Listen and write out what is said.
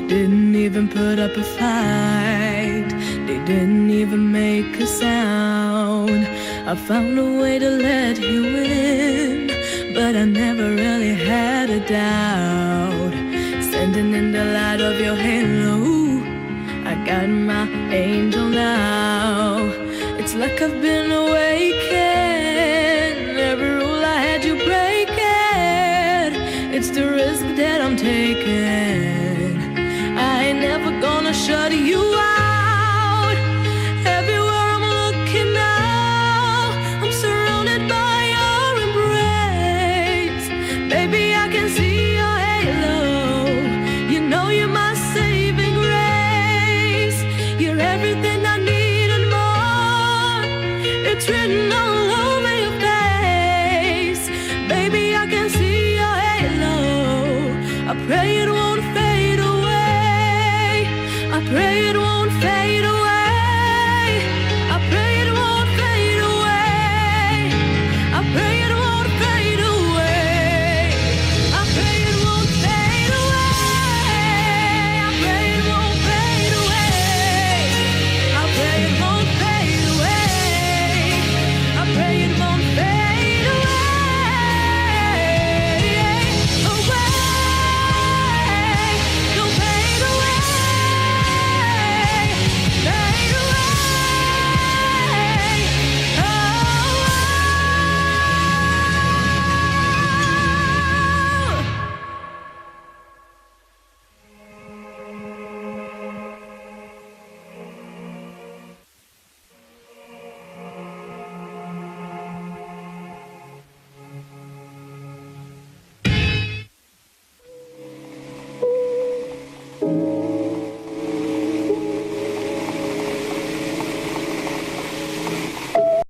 didn't even put up a fight. They didn't even make a sound. I found a way to let you in, but I never really had a doubt. Standing in the light of your halo, I got my angel now. It's like I've been awakened. Every rule I had you breaking. It's the risk that I'm taking. I ain't never gonna shut you out.